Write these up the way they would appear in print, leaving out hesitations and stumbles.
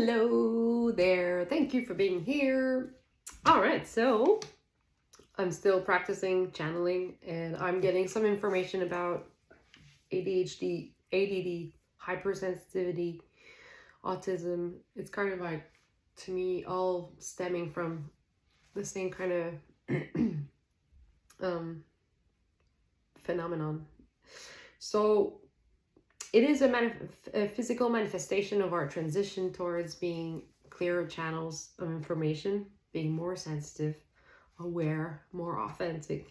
Hello there. Thank you for being here. All right, so I'm still practicing channeling and I'm getting some information about ADHD, ADD, hypersensitivity, autism. It's kind of like, to me, all stemming from the same kind of phenomenon. So it is a physical manifestation of our transition towards being clearer channels of information, being more sensitive, aware, more authentic,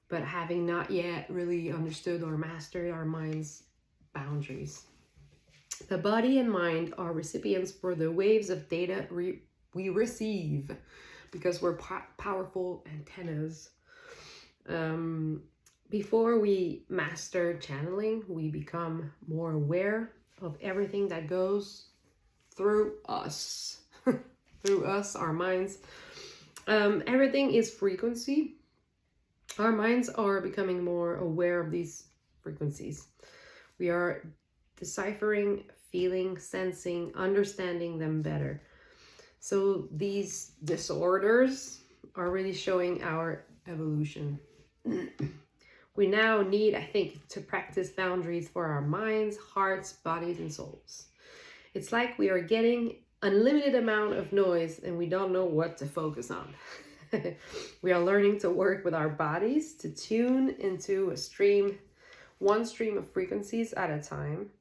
but having not yet really understood or mastered our mind's boundaries. The body and mind are recipients for the waves of data we receive because we're powerful antennas. Before we master channeling, we become more aware of everything that goes through us, through us, our minds. Everything is frequency. Our minds are becoming more aware of these frequencies. We are deciphering, feeling, sensing, understanding them better. So these disorders are really showing our evolution. We now need, I think, to practice boundaries for our minds, hearts, bodies, and souls. It's like we are getting unlimited amount of noise and we don't know what to focus on. We are learning to work with our bodies to tune into one stream of frequencies at a time,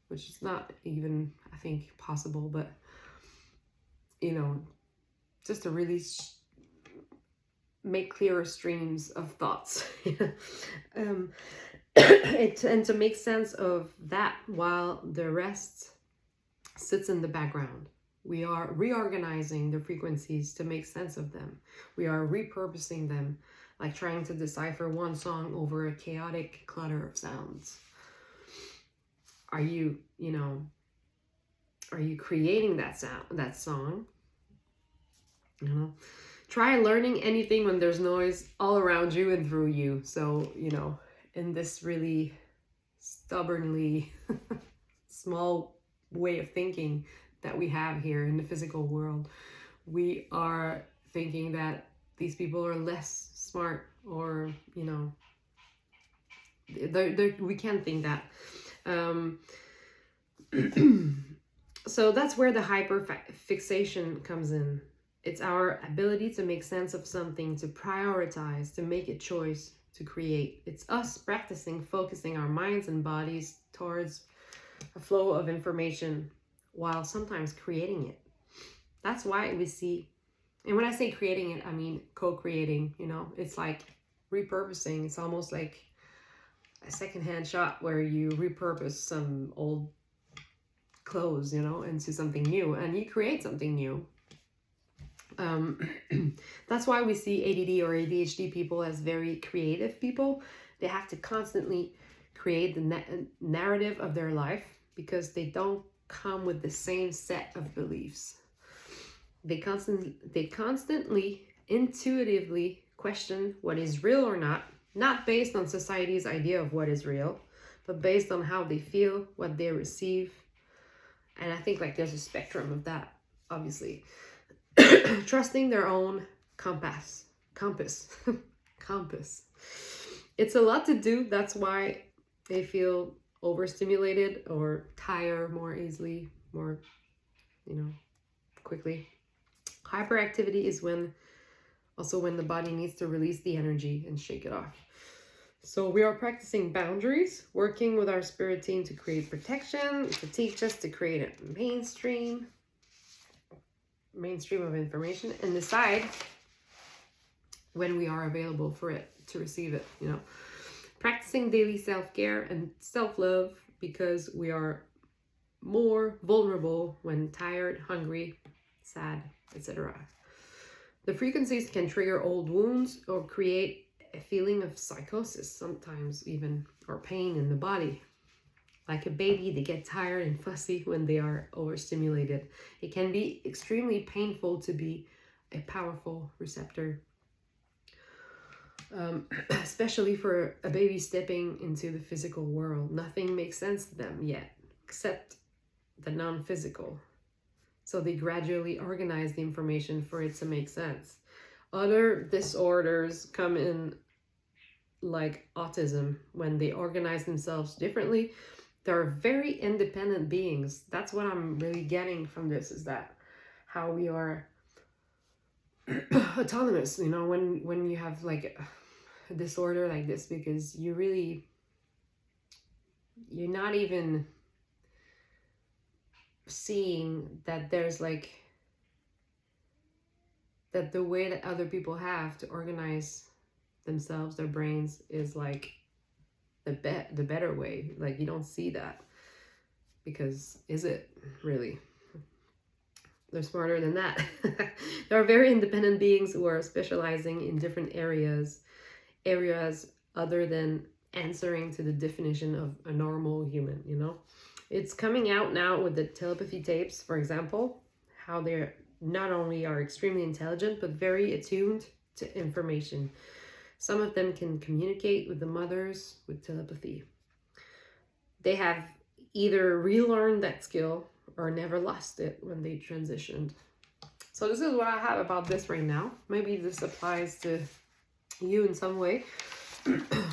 which is not even, I think, possible, but, just to really make clearer streams of thoughts. And to make sense of that while the rest sits in the background. We are reorganizing the frequencies to make sense of them. We are repurposing them, like trying to decipher one song over a chaotic clutter of sounds. Are you creating that song? Try learning anything when there's noise all around you and through you. So, in this really stubbornly small way of thinking that we have here in the physical world, we are thinking that these people are less smart or, we can't think that. So that's where the hyperfixation comes in. It's our ability to make sense of something, to prioritize, to make a choice, to create. It's us practicing, focusing our minds and bodies towards a flow of information while sometimes creating it. That's why we see, and when I say creating it, I mean co-creating, it's like repurposing. It's almost like a secondhand shop where you repurpose some old clothes, into something new, and you create something new. That's why we see ADD or ADHD people as very creative people. They have to constantly create the narrative of their life because they don't come with the same set of beliefs. They constantly intuitively question what is real or not based on society's idea of what is real, but based on how they feel, what they receive. And I think there's a spectrum of that, obviously. Trusting their own compass. It's a lot to do. That's why they feel overstimulated or tire more easily, more, quickly. Hyperactivity is when the body needs to release the energy and shake it off. So we are practicing boundaries, working with our spirit team to create protection, to teach us to create a mainstream of information and decide when we are available for it to receive it. Practicing daily self-care and self-love because we are more vulnerable when tired, hungry, sad, etc. The frequencies can trigger old wounds or create a feeling of psychosis sometimes even, or pain in the body. Like a baby, they get tired and fussy when they are overstimulated. It can be extremely painful to be a powerful receptor, especially for a baby stepping into the physical world. Nothing makes sense to them yet, except the non-physical. So they gradually organize the information for it to make sense. Other disorders come in like autism, when they organize themselves differently. They're very independent beings. That's what I'm really getting from this, is that how we are autonomous, you know, when you have like a disorder like this, because you're not even seeing that there's like that the way that other people have to organize themselves, their brains, is like the better way. Like, you don't see that, because is it really? They're smarter than that. There are very independent beings who are specializing in different areas other than answering to the definition of a normal human, you know? It's coming out now with the telepathy tapes, for example, how they're not only are extremely intelligent, but very attuned to information. Some of them can communicate with the mothers with telepathy. They have either relearned that skill or never lost it when they transitioned. So this is what I have about this right now. Maybe this applies to you in some way.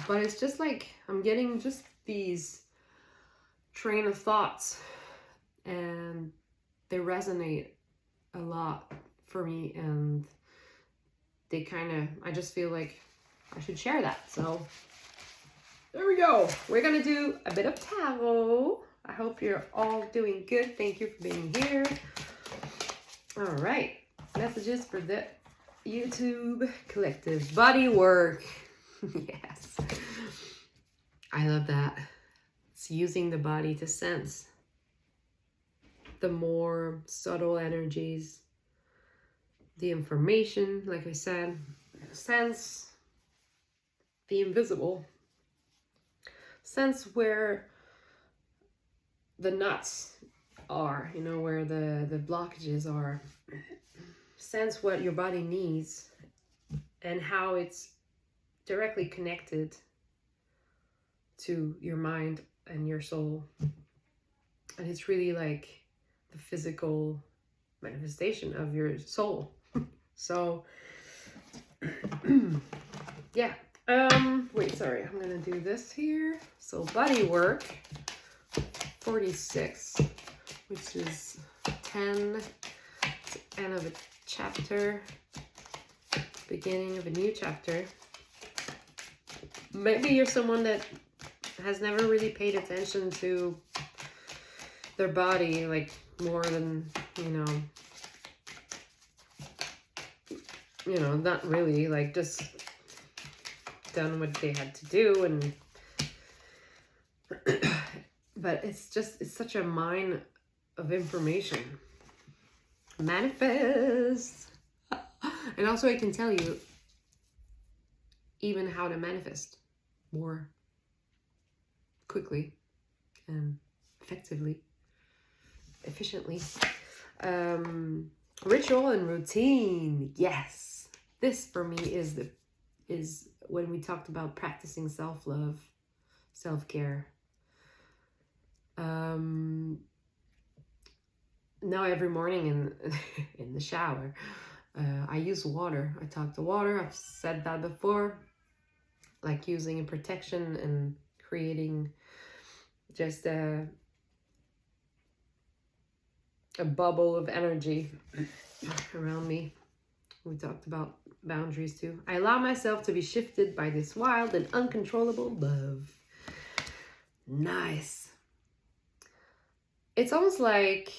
But it's just like I'm getting just these train of thoughts, and they resonate a lot for me, and they I just feel like I should share that. So there we go. We're gonna do a bit of tarot. I hope you're all doing good. Thank you for being here. All right, messages for the YouTube collective. Body work. Yes, I love that. It's using the body to sense the more subtle energies, the information, like I said, sense the invisible, sense where the nuts are, you know, where the blockages are, sense what your body needs and how it's directly connected to your mind and your soul. And it's really like the physical manifestation of your soul. So yeah. Wait, sorry, I'm gonna do this here. So body work 46, which is 10, end of a chapter, beginning of a new chapter. Maybe you're someone that has never really paid attention to their body, like more than, you know, not really, like just done what they had to do, and but it's such a mine of information. Manifest. And also I can tell you even how to manifest more quickly and effectively, efficiently. Ritual and routine. Yes, this for me is when we talked about practicing self-love, self-care. Now every morning in the shower, I use water. I talk to water. I've said that before, like using a protection and creating just a bubble of energy around me. We talked about boundaries too. I allow myself to be shifted by this wild and uncontrollable love. Nice. It's almost like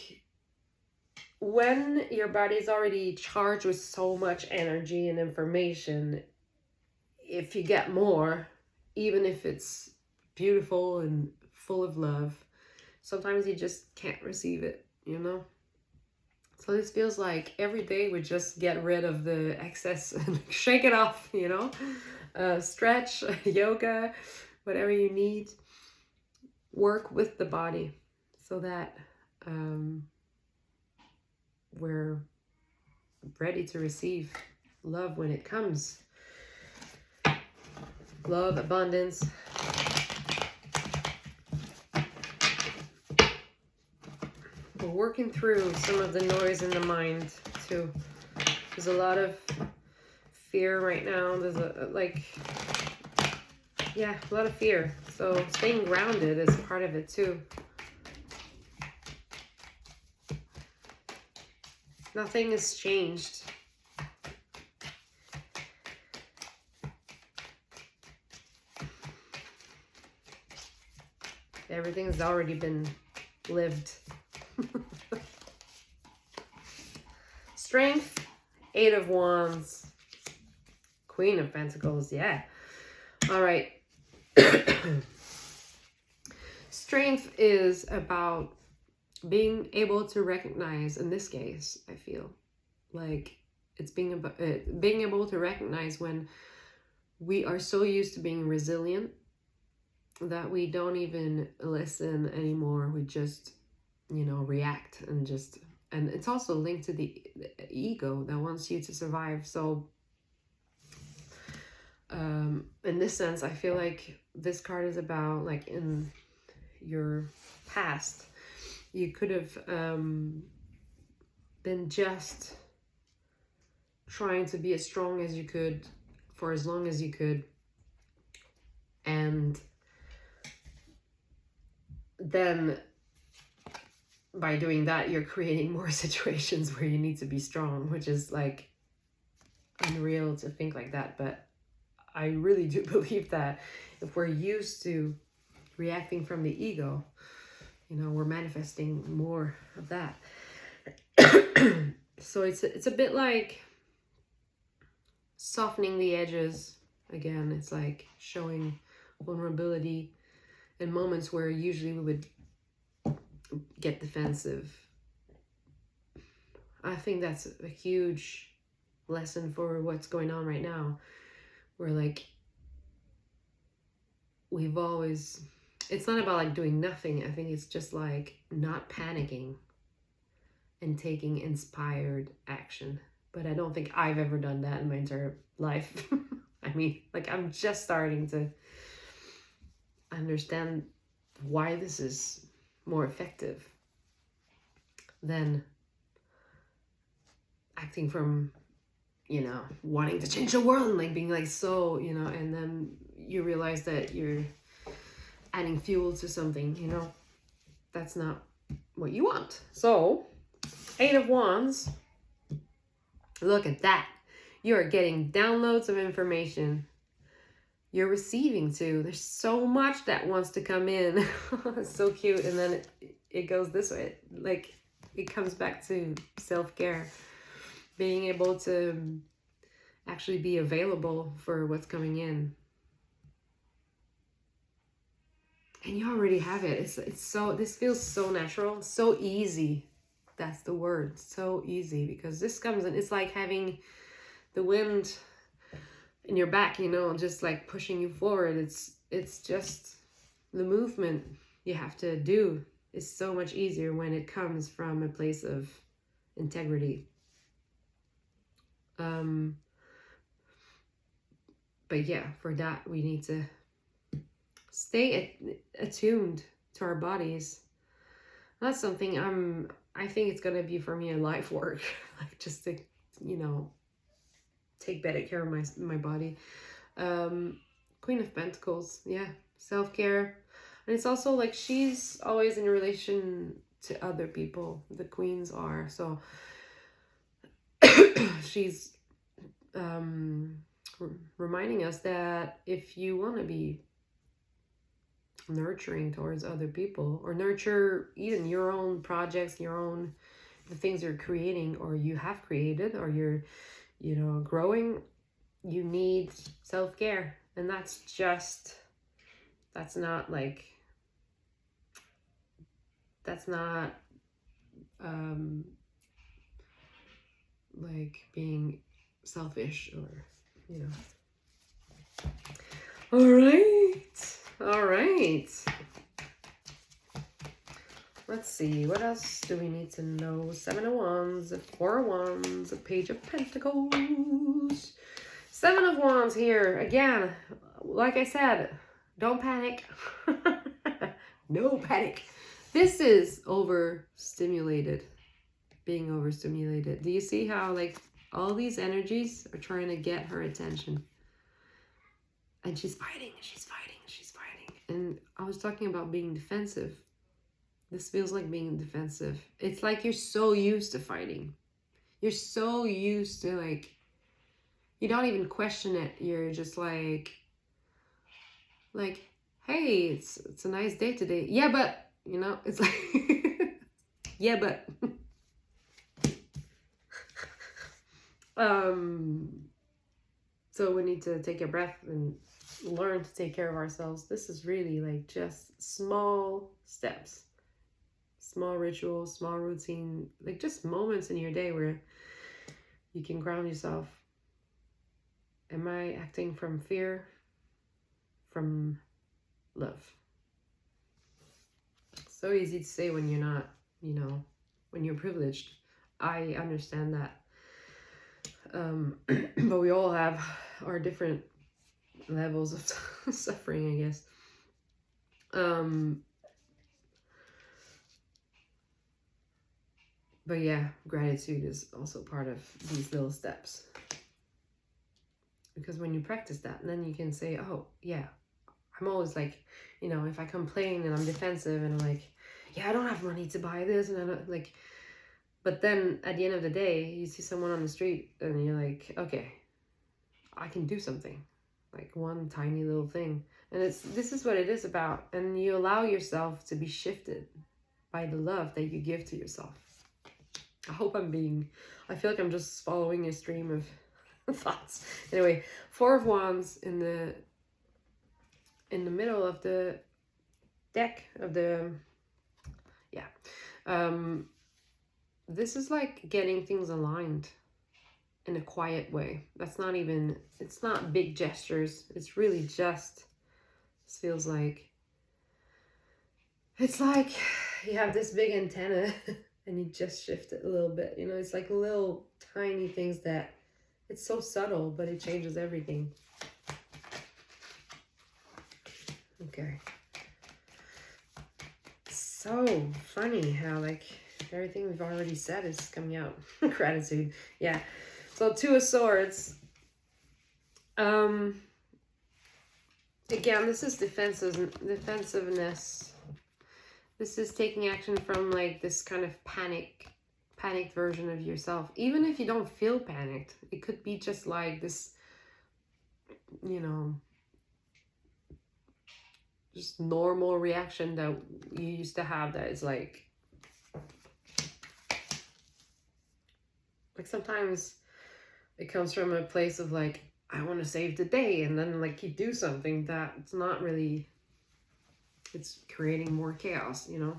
when your body is already charged with so much energy and information, if you get more, even if it's beautiful and full of love, sometimes you just can't receive it, you know? So this feels like every day we just get rid of the excess and shake it off, you know? Stretch, yoga, whatever you need. Work with the body so that we're ready to receive love when it comes. Love, abundance. we're working through some of the noise in the mind too. There's a lot of fear right now. There's a lot of fear. So staying grounded is part of it too. Nothing has changed. Everything's already been lived. Strength, 8 of Wands, Queen of Pentacles, yeah. All right. Strength is about being able to recognize, in this case, I feel like it's being able to recognize when we are so used to being resilient that we don't even listen anymore. We just, react and it's also linked to the ego that wants you to survive. So in this sense, I feel like this card is about, like, in your past, you could have been just trying to be as strong as you could for as long as you could. And then by doing that, you're creating more situations where you need to be strong, which is like unreal to think like that. But I really do believe that if we're used to reacting from the ego, we're manifesting more of that. So it's a bit like softening the edges. Again, it's like showing vulnerability in moments where usually we would get defensive. I think that's a huge lesson for what's going on right now. We're like, it's not about like doing nothing. I think it's just like not panicking and taking inspired action. But I don't think I've ever done that in my entire life. I mean, like, I'm just starting to understand why this is more effective than acting from, wanting to change the world and like being like so, and then you realize that you're adding fuel to something, that's not what you want. So 8 of Wands, look at that. You are getting downloads of information. You're receiving too. There's so much that wants to come in. It's so cute. And then it goes this way. Like, it comes back to self-care. Being able to actually be available for what's coming in. And you already have it. This feels so natural, so easy. That's the word, so easy, because this comes in, it's like having the wind in your back, just like pushing you forward. It's just the movement you have to do is so much easier when it comes from a place of integrity. But yeah, for that we need to stay attuned to our bodies. That's something I think it's gonna be for me a life work, like just to take better care of my body. Queen of Pentacles, yeah, self-care. And it's also like she's always in relation to other people, the queens are. So she's reminding us that if you want to be nurturing towards other people, or nurture even your own projects, the things you're creating or you have created, or you're growing, you need self-care. And that's not like being selfish or all right, let's see, what else do we need to know? 7 of Wands, 4 of Wands, a Page of Pentacles, 7 of Wands here again. Like I said, don't panic. No panic. This is overstimulated. Being overstimulated. Do you see how like all these energies are trying to get her attention? And she's fighting, she's fighting, she's fighting. And I was talking about being defensive. This feels like being defensive. It's like you're so used to fighting. You're so used to like, you don't even question it. You're just like, hey, it's a nice day today. Yeah, but, you know, it's like, yeah, but. So we need to take a breath and learn to take care of ourselves. This is really like just small steps, small rituals, small routine, like just moments in your day where you can ground yourself. Am I acting from fear, from love? So easy to say when you're not, you know, when you're privileged. I understand that. But we all have our different levels of suffering, I guess. But yeah, gratitude is also part of these little steps. Because when you practice that, then you can say, oh, yeah, I'm always like, you know, if I complain and I'm defensive and I'm like, yeah, I don't have money to buy this. And I don't like, but then at the end of the day, you see someone on the street and you're like, okay, I can do something, like one tiny little thing. And this is what it is about. And you allow yourself to be shifted by the love that you give to yourself. I hope I feel like I'm just following a stream of thoughts. Anyway, 4 of Wands in the middle of the deck of the, yeah. This is like getting things aligned in a quiet way. It's not big gestures. It's really just, this feels like, it's like you have this big antenna and you just shift it a little bit. You know, it's like little tiny things that, it's so subtle, but it changes everything. Okay. So funny how like everything we've already said is coming out. Gratitude. Yeah. So 2 of Swords. Again, this is defensiveness. This is taking action from like this kind of panicked version of yourself. Even if you don't feel panicked, it could be just like this, you know, just normal reaction that you used to have that is like sometimes it comes from a place of like, I want to save the day, and then like you do something that it's not really, it's creating more chaos, you know,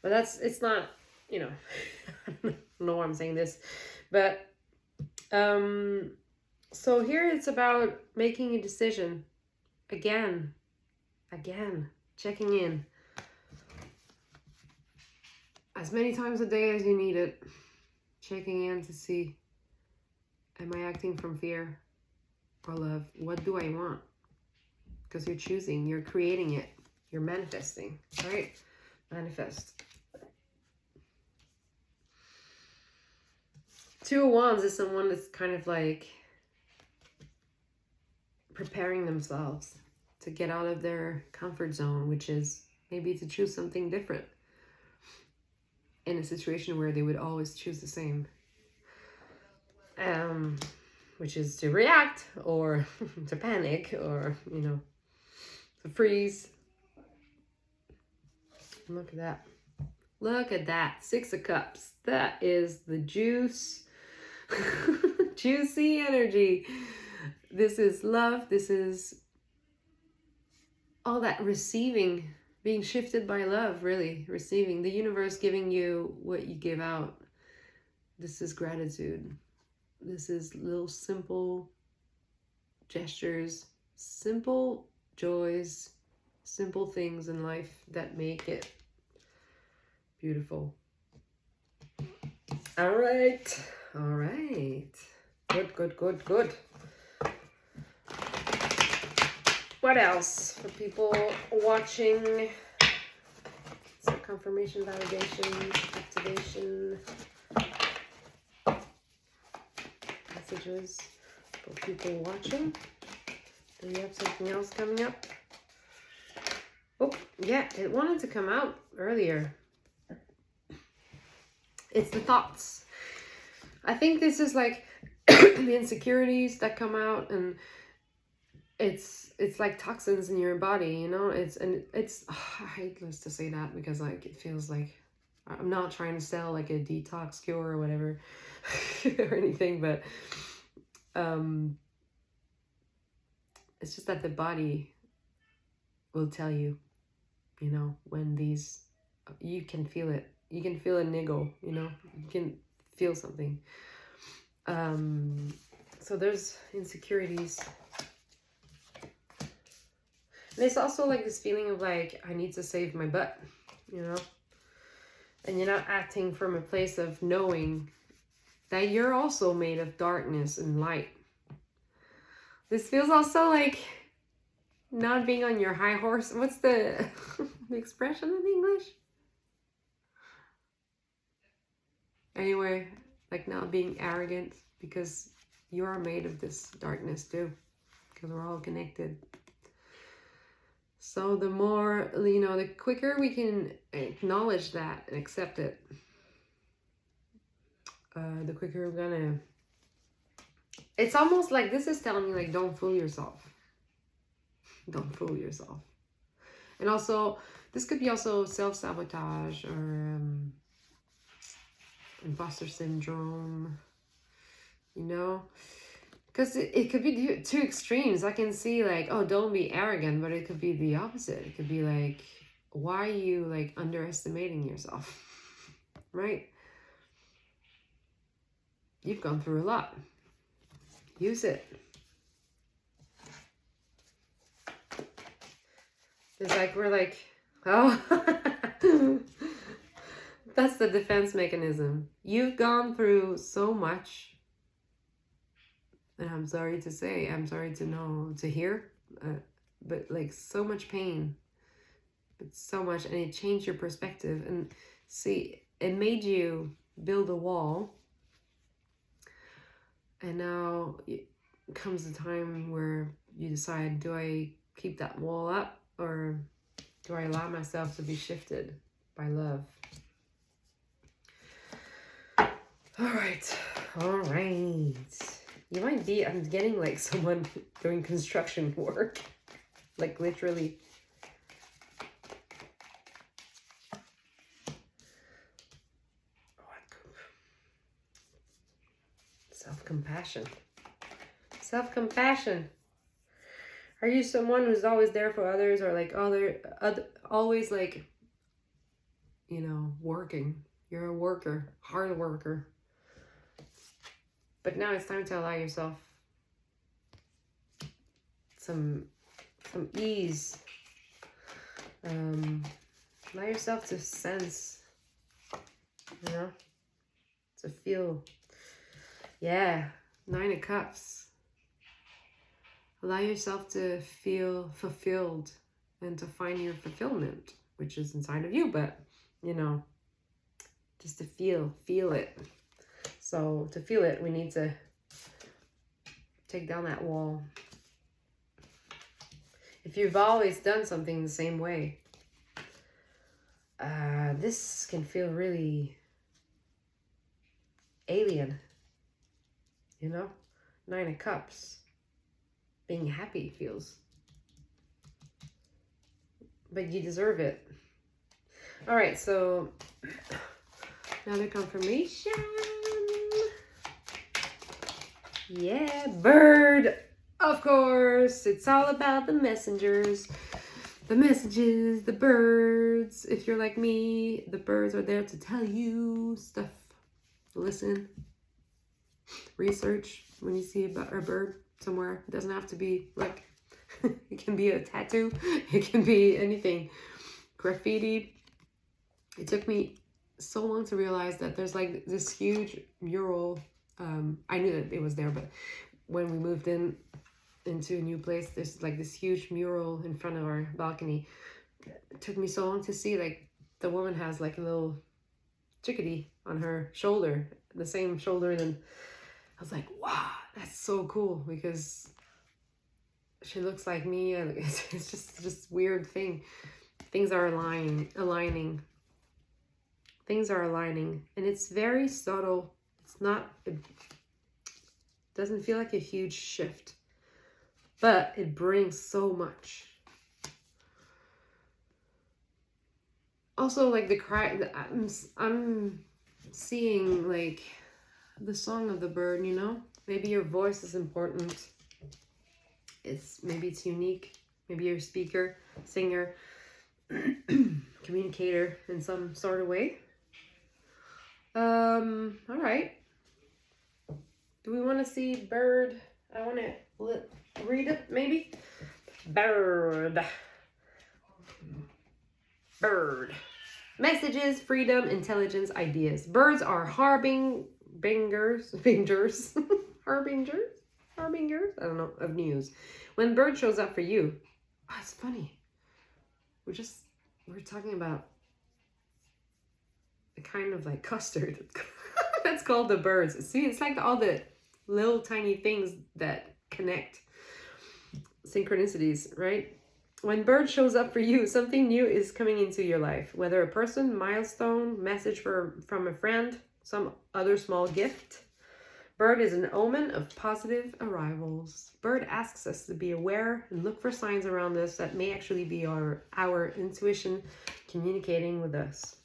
but it's not, you know, I don't know why I'm saying this, but so here it's about making a decision again, checking in as many times a day as you need it, checking in to see, am I acting from fear or love? What do I want? Because you're choosing, you're creating it, you're manifesting, right? Manifest. 2 of Wands is someone that's kind of like preparing themselves to get out of their comfort zone, which is maybe to choose something different in a situation where they would always choose the same. Which is to react or to panic or, you know, to freeze. Look at that. Look at that. 6 of Cups. That is the juice. Juicy energy. This is love. This is all that receiving, being shifted by love, really. Receiving. The universe giving you what you give out. This is gratitude. This is little simple gestures, simple joys, simple things in life that make it beautiful. All right. Good. What else for people watching? So confirmation, validation, activation, messages for people watching. Do we have something else coming up? Oh, yeah, it wanted to come out earlier. It's the thoughts. I think this is like the insecurities that come out, and it's like toxins in your body, you know. I hate to say that, because like it feels like I'm not trying to sell like a detox cure or whatever or anything, but it's just that the body will tell you, you know, when these, you can feel it. You can feel a niggle, you know, you can feel something. So there's insecurities. There's also like this feeling of like, I need to save my butt, you know, and you're not acting from a place of knowing that you're also made of darkness and light. This feels also like not being on your high horse. What's the, the expression in English? Anyway, like not being arrogant, because you are made of this darkness too, because we're all connected. So the more, you know, the quicker we can acknowledge that and accept it, the quicker we're gonna, it's almost like this is telling me like, don't fool yourself. Don't fool yourself. And also, this could be also self-sabotage or imposter syndrome, you know, because it could be two extremes. I can see like, oh, don't be arrogant, but it could be the opposite. It could be like, why are you like underestimating yourself? Right? You've gone through a lot. Use it. It's like we're like, oh, that's the defense mechanism. You've gone through so much. And I'm sorry to say, I'm sorry to know, to hear, but like so much pain, but so much, and it changed your perspective. And see, it made you build a wall. And now it comes the time where you decide, do I keep that wall up, or do I allow myself to be shifted by love? All right. You might be, I'm getting like someone doing construction work, like literally. Self-compassion. Self-compassion. Are you someone who's always there for others, or like always like, you know, working? You're a worker, hard worker. But now it's time to allow yourself some ease. Allow yourself to sense, you know, to feel. Yeah, 9 of Cups. Allow yourself to feel fulfilled and to find your fulfillment, which is inside of you, but, you know, just to feel it. So to feel it, we need to take down that wall. If you've always done something the same way, this can feel really alien, you know? 9 of Cups. Being happy feels. But you deserve it. All right, so another confirmation. Yeah, bird. Of course, it's all about the messengers, the messages, the birds. If you're like me, the birds are there to tell you stuff. Listen, research when you see a bird somewhere. It doesn't have to be like, it can be a tattoo. It can be anything. Graffiti. It took me so long to realize that there's like this huge mural. I knew that it was there, but when we moved into a new place, there's like this huge mural in front of our balcony. It took me so long to see like the woman has like a little chickadee on her shoulder, the same shoulder. And I was like, wow, that's so cool, because she looks like me, and it's just weird thing. Things are aligning. Things are aligning, and it's very subtle. It's not, it doesn't feel like a huge shift, but it brings so much. Also, like the cry, I'm seeing like the song of the bird, you know? Maybe your voice is important. Maybe it's unique. Maybe you're a speaker, singer, communicator in some sort of way. All right. Do we want to see bird? I want to read it, maybe. Bird. Messages, freedom, intelligence, ideas. Birds are harbingers, harbingers, I don't know, of news. When bird shows up for you, oh, it's funny. We're talking about a kind of like custard that's called the birds. See, it's like all the little tiny things that connect. Synchronicities, right? When bird shows up for you, something new is coming into your life. Whether a person, milestone, message from a friend, some other small gift. Bird is an omen of positive arrivals. Bird asks us to be aware and look for signs around us that may actually be our intuition communicating with us.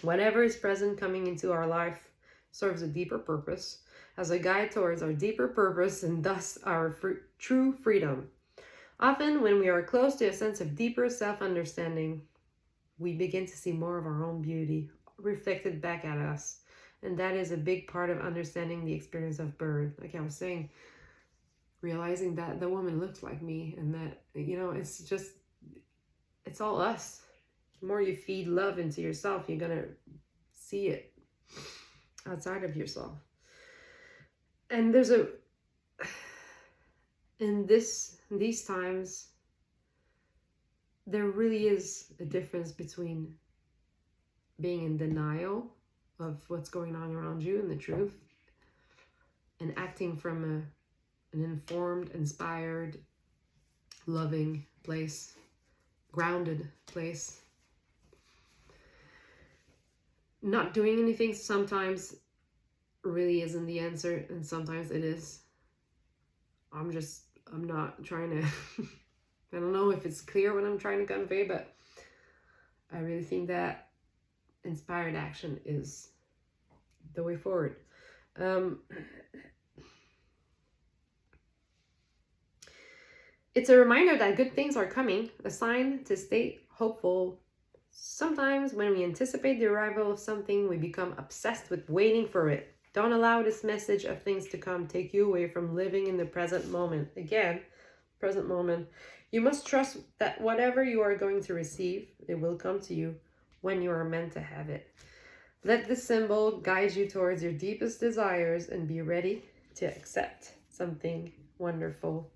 Whatever is present coming into our life serves a deeper purpose as a guide towards our deeper purpose and thus our true freedom. Often, when we are close to a sense of deeper self-understanding, we begin to see more of our own beauty reflected back at us. And that is a big part of understanding the experience of bird. Like I was saying, realizing that the woman looks like me, and that, you know, it's all us. The more you feed love into yourself, you're going to see it outside of yourself. And there's in these times, there really is a difference between being in denial of what's going on around you and the truth, and acting from an informed, inspired, loving place, grounded place. Not doing anything sometimes really isn't the answer, and sometimes it is. I'm not trying to, I don't know if it's clear what I'm trying to convey, but I really think that inspired action is the way forward. It's a reminder that good things are coming, a sign to stay hopeful. Sometimes when we anticipate the arrival of something, we become obsessed with waiting for it. Don't allow this message of things to come take you away from living in the present moment. Again, present moment. You must trust that whatever you are going to receive, it will come to you when you are meant to have it. Let this symbol guide you towards your deepest desires and be ready to accept something wonderful.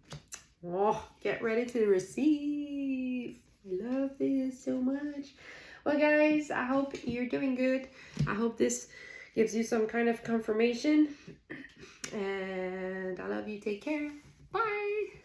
Oh, get ready to receive. I love this so much. Well, guys, I hope you're doing good. I hope this gives you some kind of confirmation. And I love you. Take care. Bye.